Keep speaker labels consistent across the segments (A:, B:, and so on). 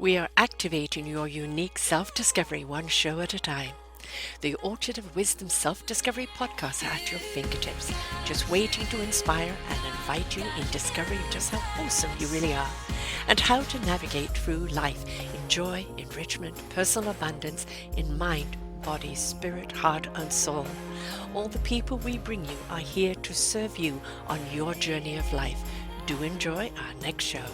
A: We are activating your unique self-discovery one show at a time. The Orchard of Wisdom Self-Discovery podcast are at your fingertips, just waiting to inspire and invite you in discovering just how awesome you really are and how to navigate through life in joy, enrichment, personal abundance, in mind, body, spirit, heart, and soul. All the people we bring you are here to serve you on your journey of life. Do enjoy our next show.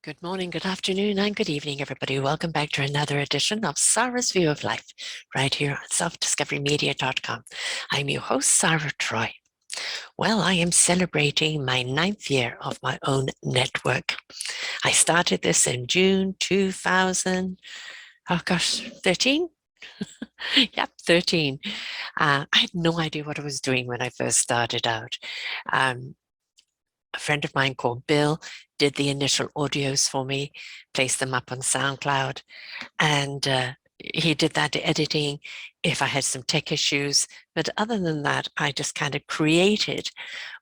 A: Good morning, good afternoon, and good evening, everybody. Welcome back to another edition of Sarah's View of Life, right here on selfdiscoverymedia.com. I'm your host, Sarah Troy. Well, I am celebrating my 9th year of my own network. I started this in June 13? Yep, 13. I had no idea what I was doing when I first started out. A friend of mine called Bill did the initial audios for me, placed them up on SoundCloud, and he did that editing if I had some tech issues. But other than that, I just kind of created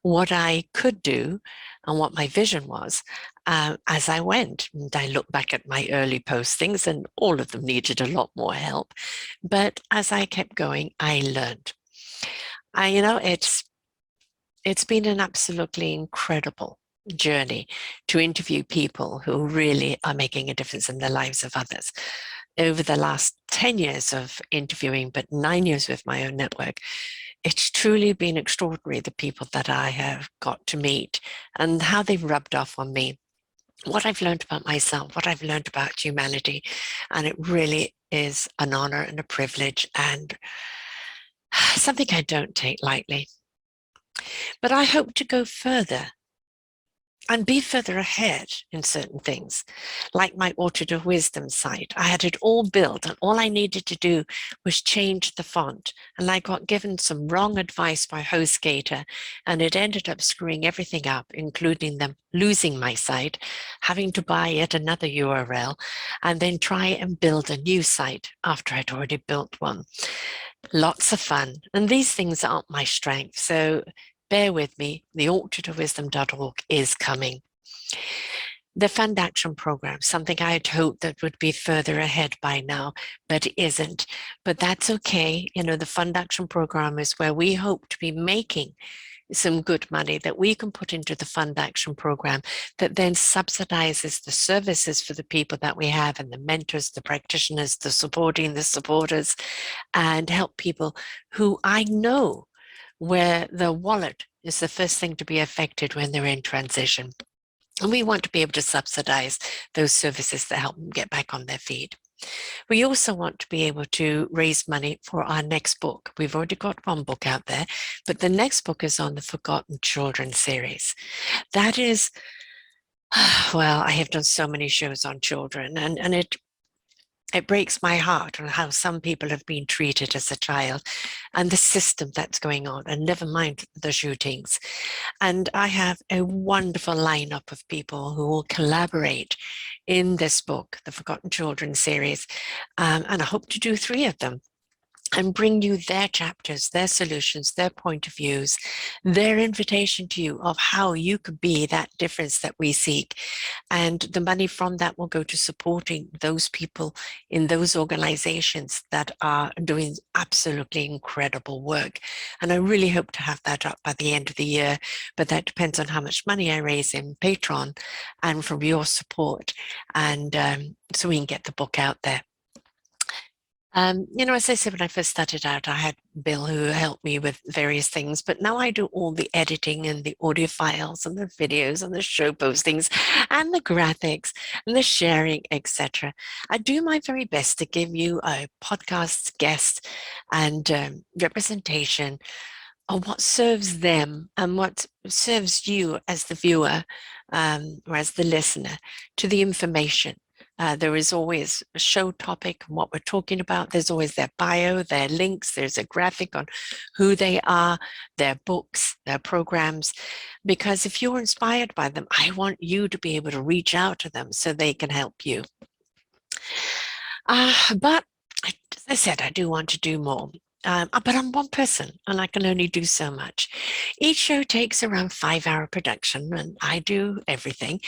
A: what I could do and what my vision was as I went. And I look back at my early postings, and all of them needed a lot more help. But as I kept going, I learned. It's been an absolutely incredible journey to interview people who really are making a difference in the lives of others. Over the last 10 years of interviewing, but 9 years with my own network, it's truly been extraordinary, the people that I have got to meet and how they've rubbed off on me, what I've learned about myself, what I've learned about humanity. And it really is an honor and a privilege and something I don't take lightly. But I hope to go further and be further ahead in certain things, like my Orchard of Wisdom site. I had it all built, and all I needed to do was change the font. And I got given some wrong advice by HostGator, and it ended up screwing everything up, including them losing my site, having to buy yet another URL, and then try and build a new site after I'd already built one. Lots of fun. And these things aren't my strength. So bear with me, the orchardofwisdom.org is coming. The Fund Action Program, something I had hoped that would be further ahead by now, but isn't. But that's okay. The Fund Action Program is where we hope to be making some good money that we can put into the Fund Action Program that then subsidizes the services for the people that we have and the mentors, the practitioners, the supporters, and help people who I know where the wallet is the first thing to be affected when they're in transition. And we want to be able to subsidize those services that help them get back on their feet. We also want to be able to raise money for our next book. We've already got one book out there, but the next book is on the Forgotten Children series. That is, well, I have done so many shows on children, and it breaks my heart on how some people have been treated as a child and the system that's going on, and never mind the shootings. And I have a wonderful lineup of people who will collaborate in this book, the Forgotten Children series, and I hope to do 3 of them and bring you their chapters, their solutions, their point of views, their invitation to you of how you could be that difference that we seek. And the money from that will go to supporting those people in those organizations that are doing absolutely incredible work. And I really hope to have that up by the end of the year, but that depends on how much money I raise in Patreon and from your support. And so we can get the book out there. As I said, when I first started out, I had Bill who helped me with various things, but now I do all the editing and the audio files and the videos and the show postings and the graphics and the sharing, etc. I do my very best to give you a podcast guest and representation of what serves them and what serves you as the viewer or as the listener to the information. There is always a show topic and what we're talking about. There's always their bio, their links. There's a graphic on who they are, their books, their programs. Because if you're inspired by them, I want you to be able to reach out to them so they can help you. But as I said, I do want to do more. but I'm one person and I can only do so much. Each show takes around 5 hour production and I do everything.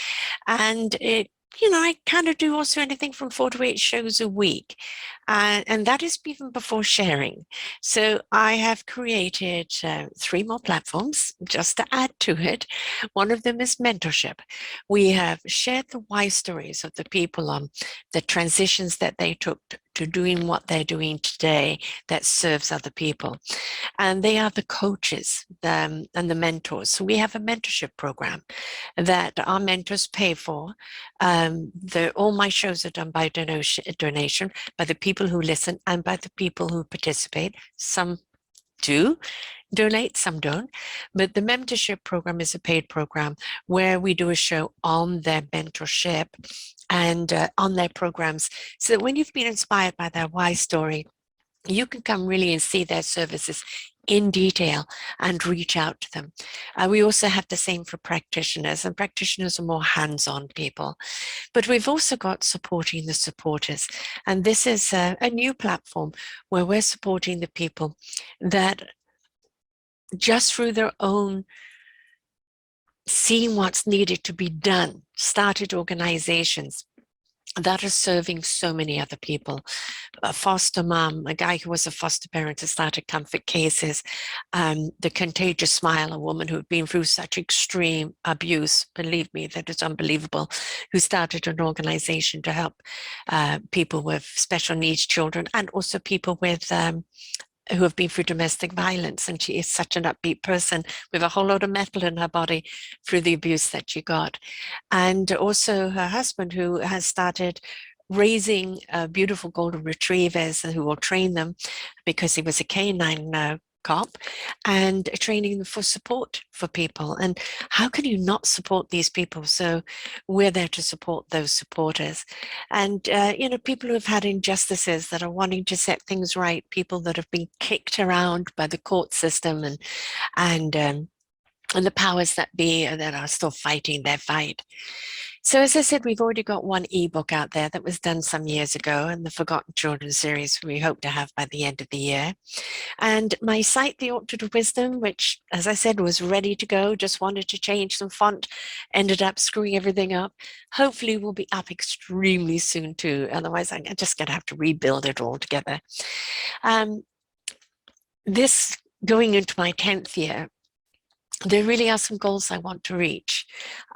A: And I kind of do also anything from 4 to 8 shows a week. And that is even before sharing. So I have created 3 more platforms just to add to it. One of them is mentorship. We have shared the why stories of the people on the transitions that they took to doing what they're doing today that serves other people. And they are the coaches and the mentors. So we have a mentorship program that our mentors pay for. All my shows are done by donation by the people who listen and by the people who participate. Some do donate, some don't. But the mentorship program is a paid program where we do a show on their mentorship and on their programs, so that when you've been inspired by their why story, you can come really and see their services in detail and reach out to them. We also have the same for practitioners, and practitioners are more hands-on people. But we've also got supporting the supporters. And this is a new platform where we're supporting the people that just through their own seeing what's needed to be done, started organizations that are serving so many other people. A foster mom, a guy who was a foster parent who started comfort cases, the Contagious Smile, a woman who had been through such extreme abuse, believe me, that is unbelievable, who started an organization to help people with special needs children and also people with who have been through domestic violence. And she is such an upbeat person with a whole lot of metal in her body through the abuse that she got. And also her husband, who has started raising beautiful golden retrievers and who will train them because he was a canine cop, and training them for support for people. And how can you not support these people? So we're there to support those supporters. And, people who have had injustices that are wanting to set things right, people that have been kicked around by the court system and the powers that be that are still fighting their fight. So as I said, we've already got one ebook out there that was done some years ago, and the Forgotten Children series we hope to have by the end of the year. And my site, The Orchard of Wisdom, which, as I said, was ready to go, just wanted to change some font, ended up screwing everything up. Hopefully will be up extremely soon too. Otherwise, I'm just going to have to rebuild it all together. This going into my 10th year, there really are some goals I want to reach.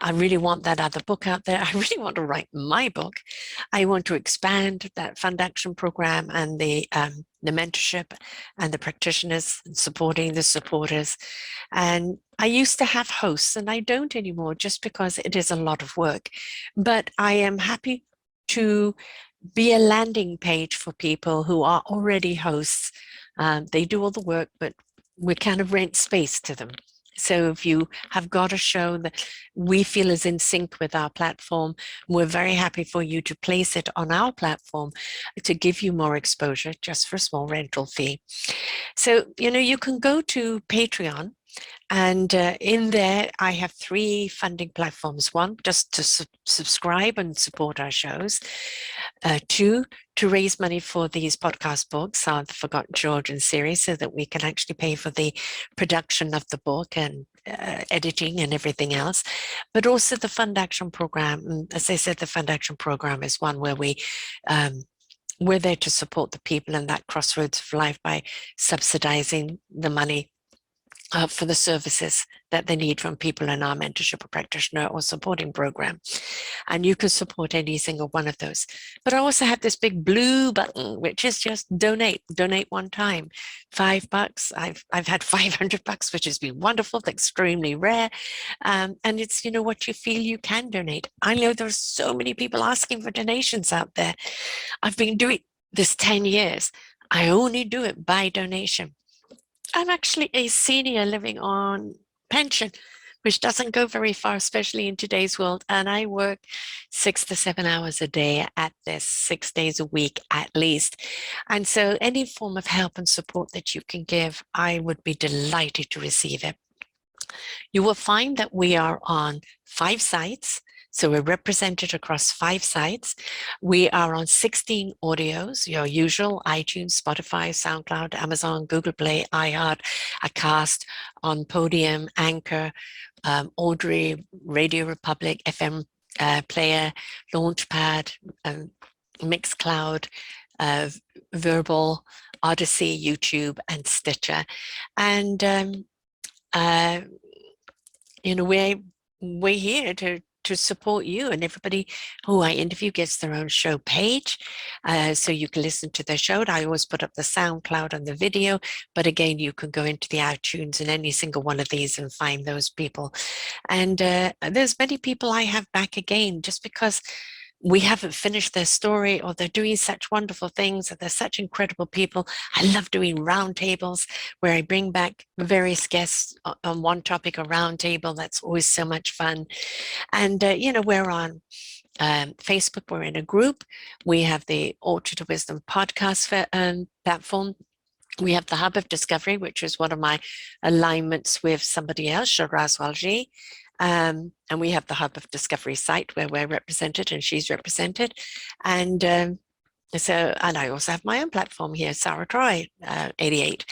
A: I really want that other book out there. I really want to write my book. I want to expand that fund action program and the mentorship and the practitioners and supporting the supporters. And I used to have hosts and I don't anymore just because it is a lot of work. But I am happy to be a landing page for people who are already hosts. They do all the work, but we kind of rent space to them. So if you have got a show that we feel is in sync with our platform, we're very happy for you to place it on our platform to give you more exposure just for a small rental fee. So, you can go to Patreon, and in there, I have 3 funding platforms. 1, just to subscribe and support our shows. 2, to raise money for these podcast books, the Forgotten Children series, so that we can actually pay for the production of the book and editing and everything else. But also the Fund Action Program. And as I said, the Fund Action Program is one where we're there to support the people in that crossroads of life by subsidizing the money for the services that they need from people in our mentorship or practitioner or supporting program. And you can support any single one of those. But I also have this big blue button, which is just donate one time. $5. I've had $500, which has been wonderful, extremely rare. And it's, what you feel you can donate. I know there's so many people asking for donations out there. I've been doing this 10 years. I only do it by donation. I'm actually a senior living on pension, which doesn't go very far, especially in today's world. And I work 6 to 7 hours a day at this, 6 days a week at least. And so any form of help and support that you can give, I would be delighted to receive it. You will find that we are on 5 sites. So we're represented across 5 sites. We are on 16 audios, your usual iTunes, Spotify, SoundCloud, Amazon, Google Play, iHeart, Acast, on Podium, Anchor, Audrey, Radio Republic, FM Player, Launchpad, Mixcloud, Verbal, Odyssey, YouTube, and Stitcher. And we're here to support you, and everybody who I interview gets their own show page, so you can listen to the show. I always put up the SoundCloud and the video, but again, you can go into the iTunes and any single one of these and find those people. And there's many people I have back again just because we haven't finished their story, or they're doing such wonderful things, or they're such incredible people. I love doing roundtables where I bring back various guests on one topic, a roundtable. That's always so much fun. And, we're on Facebook, we're in a group. We have the Orchard of Wisdom podcast platform. We have the Hub of Discovery, which is one of my alignments with somebody else, Shiraz Walji. And we have the Hub of Discovery site where we're represented and she's represented. And and I also have my own platform here, Sarah Troy, 88.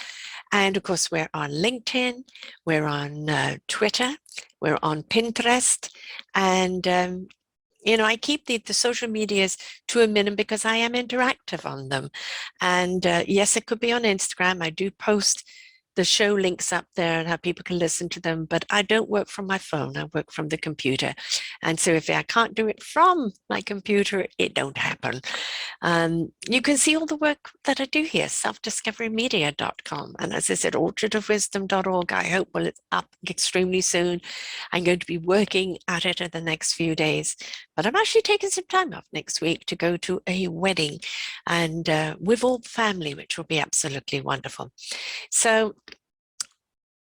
A: And of course, we're on LinkedIn, we're on Twitter, we're on Pinterest. And, I keep the social medias to a minimum because I am interactive on them. And yes, it could be on Instagram. I do post the show links up there and how people can listen to them, but I don't work from my phone. I work from the computer. And so if I can't do it from my computer, it don't happen. You can see all the work that I do here, selfdiscoverymedia.com. And as I said, orchardofwisdom.org, I hope will it's up extremely soon. I'm going to be working at it in the next few days, but I'm actually taking some time off next week to go to a wedding and with all family, which will be absolutely wonderful. So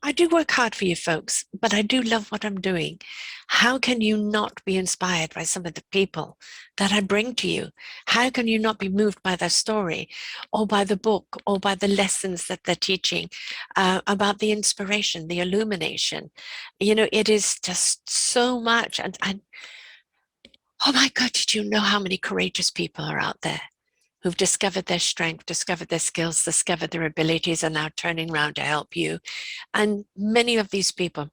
A: I do work hard for you folks, but I do love what I'm doing. How can you not be inspired by some of the people that I bring to you? How can you not be moved by their story or by the book or by the lessons that they're teaching about the inspiration, the illumination? It is just so much. And oh my God, did you know how many courageous people are out there who've discovered their strength, discovered their skills, discovered their abilities, and now turning around to help you? And many of these people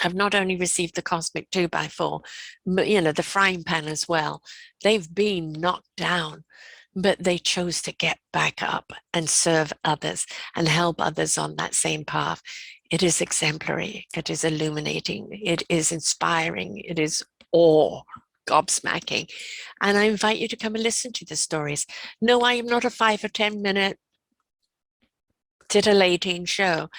A: have not only received the cosmic 2x4, but, the frying pan as well. They've been knocked down, but they chose to get back up and serve others and help others on that same path. It is exemplary. It is illuminating. It is inspiring. It is gobsmacking. And I invite you to come and listen to the stories. No, I am not a 5 or 10 minute titillating show.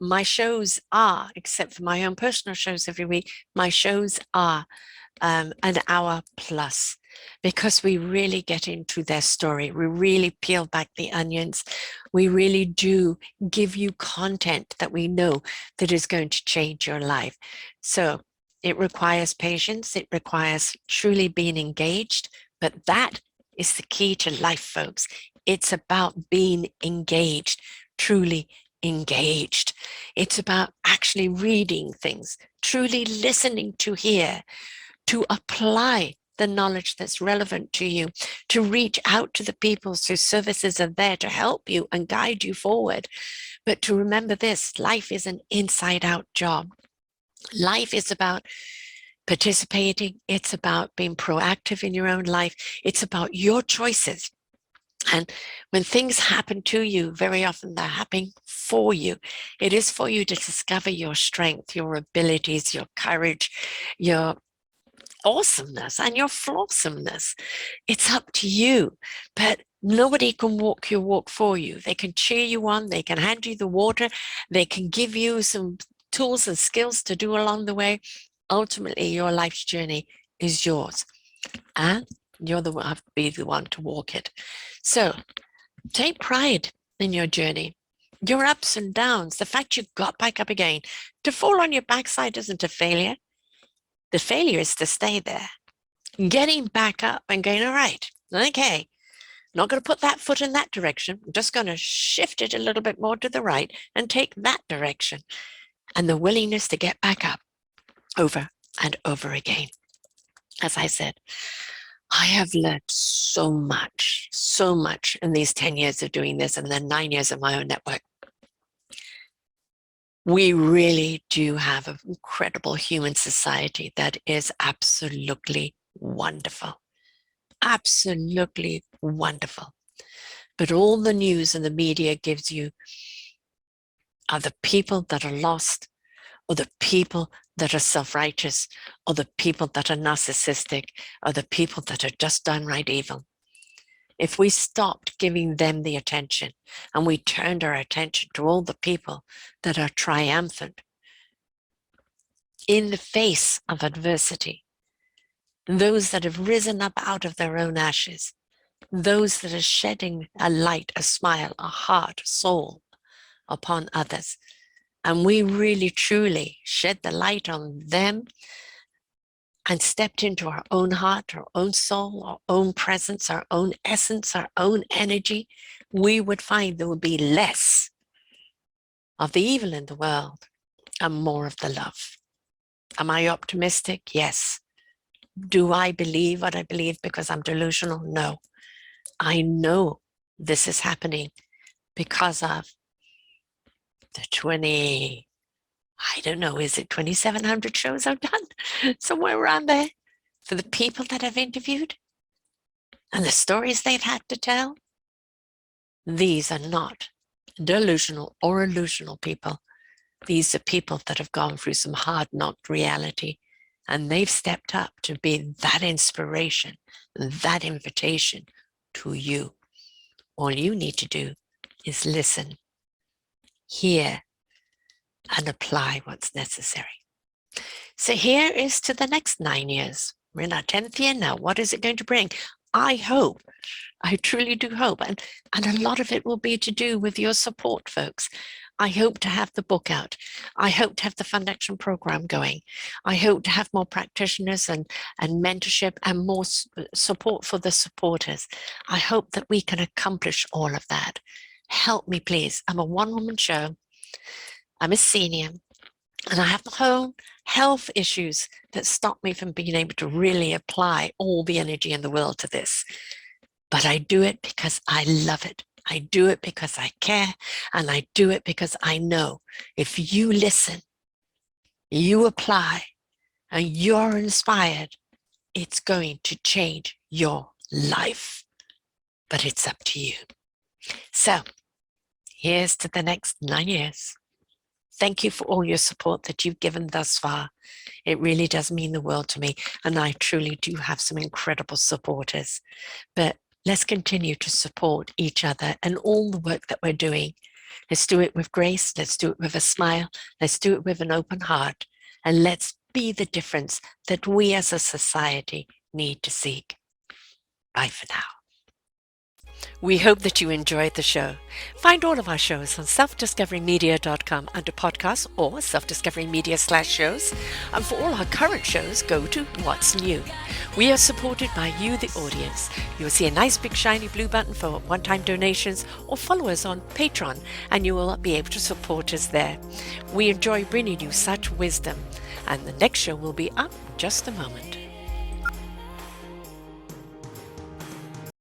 A: My shows are, except for my own personal shows every week, my shows are an hour plus, because we really get into their story. We really peel back the onions. We really do give you content that we know that is going to change your life. So it requires patience. It requires truly being engaged, but that is the key to life, folks. It's about being engaged, truly engaged. It's about actually reading things, truly listening to hear, to apply the knowledge that's relevant to you, to reach out to the people whose services are there to help you and guide you forward. But to remember this, life is an inside-out job. Life is about participating. It's about being proactive in your own life. It's about your choices. And when things happen to you, very often they're happening for you. It is for you to discover your strength, your abilities, your courage, your awesomeness and your flawsomeness. It's up to you, but nobody can walk your walk for you. They can cheer you on, they can hand you the water, they can give you some tools and skills to do along the way. Ultimately, your life's journey is yours, and you're the one have to be the one to walk it. So take pride in your journey, your ups and downs, the fact you got back up again. To fall on your backside isn't a failure. The failure is to stay there. Getting back up and going, all right, okay, not going to put that foot in that direction. I'm just going to shift it a little bit more to the right and take that direction. And the willingness to get back up over and over again. as I said, I have learned so much in these 10 years of doing this and then 9 years of my own network. We really do have an incredible human society that is absolutely wonderful. Absolutely wonderful. But all the news and the media gives you are the people that are lost, or the people that are self-righteous, or the people that are narcissistic, or the people that are just downright evil. If we stopped giving them the attention and we turned our attention to all the people that are triumphant in the face of adversity, those that have risen up out of their own ashes, those that are shedding a light, a smile, a heart, a soul upon others, and we really truly shed the light on them and stepped into our own heart, our own soul, our own presence, our own essence, our own energy, we would find there would be less of the evil in the world and more of the love. Am I optimistic? Yes. Do I believe what I believe because I'm delusional? No. I know this is happening because of the 20, I don't know, is it 2,700 shows I've done? Somewhere around there. For the people that I've interviewed and the stories they've had to tell. These are not delusional or illusional people. These are people that have gone through some hard-knocked reality, and they've stepped up to be that inspiration, that invitation to you. All you need to do is listen, hear, and apply what's necessary. So here is to the next 9 years. We're in our 10th year now. What is it going to bring? I hope, I truly do hope, and a lot of it will be to do with your support, folks. I hope to have the book out. I hope to have the Fund Action program going. I hope to have more practitioners and mentorship and more support for the supporters. I hope that we can accomplish all of that. Help me, please. I'm a one-woman show. I'm a senior, and I have my own health issues that stop me from being able to really apply all the energy in the world to this. But I do it because I love it. I do it because I care, and I do it because I know if you listen, you apply, and you're inspired, it's going to change your life. But it's up to you. So here's to the next 9 years. Thank you for all your support that you've given thus far. It really does mean the world to me, and I truly do have some incredible supporters. But let's continue to support each other and all the work that we're doing. Let's do it with grace. Let's do it with a smile. Let's do it with an open heart. And let's be the difference that we as a society need to seek. Bye for now. We hope that you enjoyed the show. Find all of our shows on selfdiscoverymedia.com under podcasts or selfdiscoverymedia/shows. And for all our current shows, go to What's New. We are supported by you, the audience. You'll see a nice big shiny blue button for one-time donations, or follow us on Patreon and you will be able to support us there. We enjoy bringing you such wisdom, and the next show will be up in just a moment.